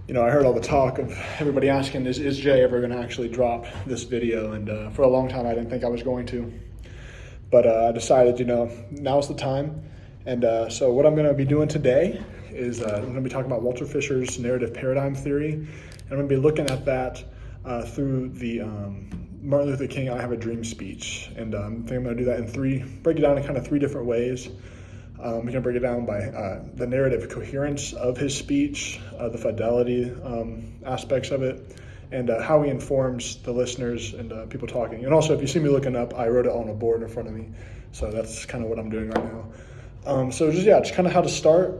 I heard all the talk of everybody asking, is Jay ever going to actually drop this video? And for a long time, I didn't think I was going to. But I decided, now's the time. And so what I'm going to be doing today is I'm going to be talking about Walter Fisher's narrative paradigm theory. And I'm going to be looking at that through the Martin Luther King I Have a Dream speech. And I think I'm going to do that break it down in kind of three different ways. We can break it down by the narrative coherence of his speech, the fidelity aspects of it, and how he informs the listeners and people talking. And also, if you see me looking up, I wrote it on a board in front of me. So that's kind of what I'm doing right now. Just kind of how to start.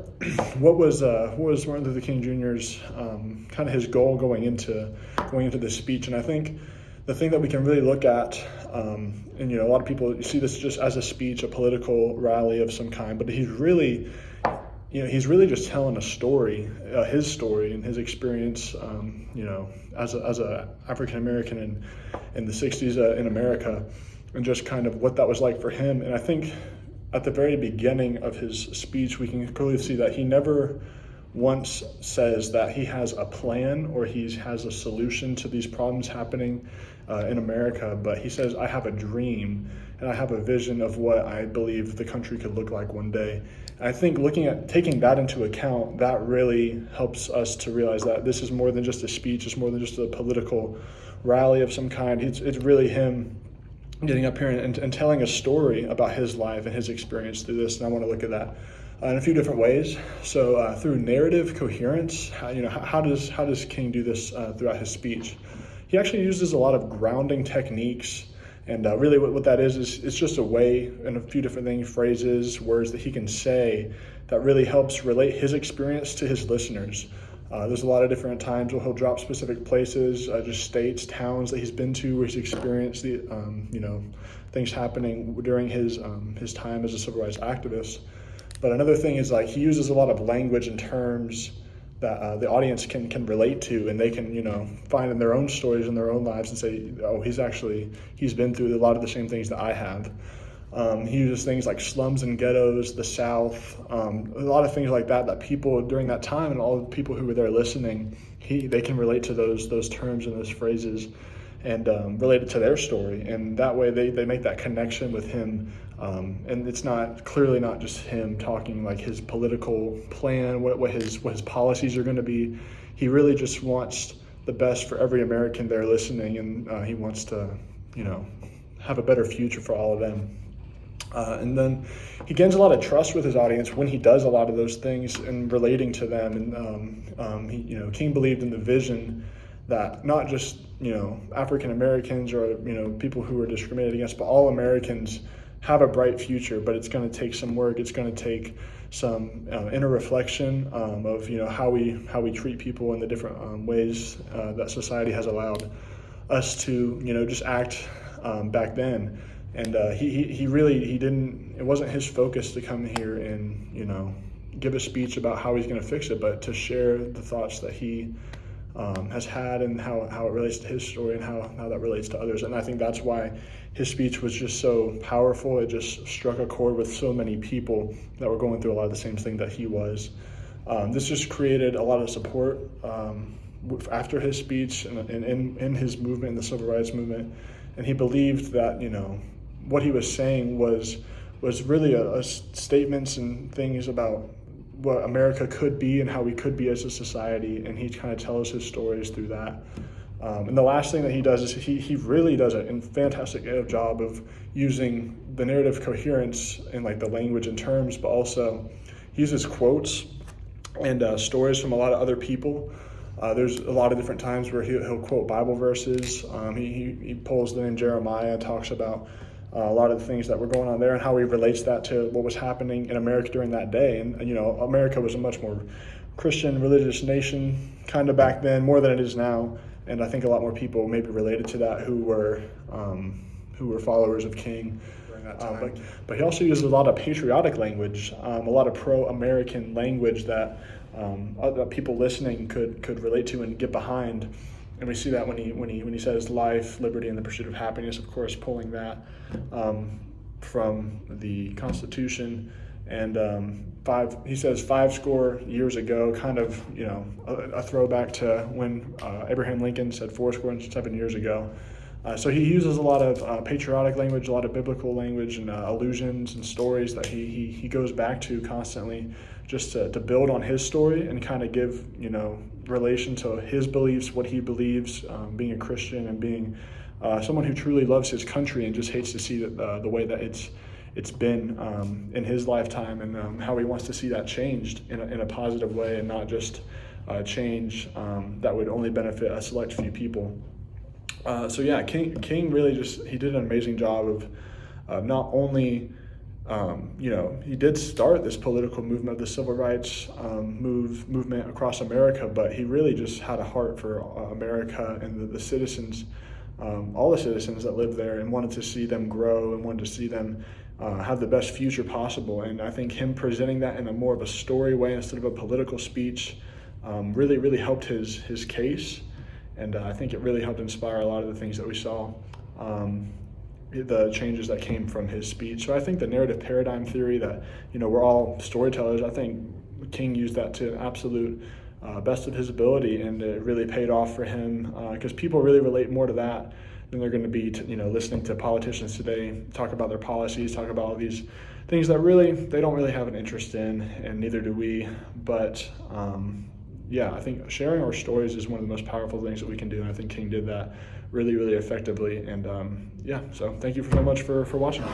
What was Martin Luther King Jr.'s kind of his goal going into this speech? And I think the thing that we can really look at, a lot of people see this just as a speech, a political rally of some kind, but he's really just telling a story, his story and his experience, as a African American in the '60s in America, and just kind of what that was like for him. And I think at the very beginning of his speech, we can clearly see that he never once says that he has a plan or he has a solution to these problems happening in America, but he says, I have a dream and I have a vision of what I believe the country could look like one day. And I think taking that into account, that really helps us to realize that this is more than just a speech, it's more than just a political rally of some kind. It's really him getting up here and telling a story about his life and his experience through this, and I want to look at that in a few different ways. So through narrative coherence, how does King do this throughout his speech? He actually uses a lot of grounding techniques, and really what that is it's just a way and a few different things, phrases, words that he can say that really helps relate his experience to his listeners. There's a lot of different times where he'll drop specific places, just states, towns that he's been to where he's experienced the things happening during his time as a civil rights activist. But another thing is he uses a lot of language and terms that the audience can relate to, and they can find in their own stories in their own lives and say, oh, he's been through a lot of the same things that I have. He uses things like slums and ghettos, the South, a lot of things like that people during that time and all the people who were there listening, they can relate to those terms and those phrases and relate it to their story. And that way they make that connection with him. And it's clearly not just him talking like his political plan, what his policies are going to be. He really just wants the best for every American there listening, and he wants to, have a better future for all of them. And then he gains a lot of trust with his audience when he does a lot of those things and relating to them. And King believed in the vision that not just African Americans or people who are discriminated against, but all Americans have a bright future. But it's going to take some work. It's going to take some inner reflection of how we treat people in the different ways that society has allowed us to just act back then. And he didn't, it wasn't his focus to come here and, give a speech about how he's going to fix it, but to share the thoughts that he has had and how it relates to his story and how that relates to others. And I think that's why his speech was just so powerful. It just struck a chord with so many people that were going through a lot of the same thing that he was. This just created a lot of support after his speech and in his movement, in the civil rights movement. And he believed that, what he was saying was really a statements and things about what America could be and how we could be as a society, and he kind of tells his stories through that. And the last thing that he does is he really does a fantastic job of using the narrative coherence and the language and terms, but also he uses quotes and stories from a lot of other people. There's a lot of different times where he'll quote Bible verses. He pulls them in Jeremiah and talks about a lot of the things that were going on there and how he relates that to what was happening in America during that day. And, America was a much more Christian, religious nation kind of back then, more than it is now. And I think a lot more people maybe related to that who were followers of King during that time. But he also uses a lot of patriotic language, a lot of pro-American language that people listening could relate to and get behind. And we see that when he says life, liberty, and the pursuit of happiness, of course, pulling that from the Constitution And he says 5 years ago, kind of, a throwback to when Abraham Lincoln said 7 years ago. So he uses a lot of patriotic language, a lot of biblical language, and allusions and stories that he goes back to constantly, just to build on his story and kind of give relation to his beliefs, what he believes, being a Christian and being someone who truly loves his country and just hates to see the way that it's been in his lifetime, and how he wants to see that changed in a positive way, and not just change that would only benefit a select few people. So yeah, King really he did an amazing job of not only, he did start this political movement, the civil rights movement across America, but he really just had a heart for America and the citizens, all the citizens that lived there, and wanted to see them grow and wanted to see them have the best future possible. And I think him presenting that in a more of a story way instead of a political speech really, really helped his case. And I think it really helped inspire a lot of the things that we saw, the changes that came from his speech. So I think the narrative paradigm theory that, we're all storytellers, I think King used that to an absolute best of his ability, and it really paid off for him, because people really relate more to that than they're going to be, listening to politicians today talk about their policies, talk about all these things that really they don't really have an interest in, and neither do we. But yeah, I think sharing our stories is one of the most powerful things that we can do, and I think King did that really, really effectively. And yeah, so thank you so much for watching.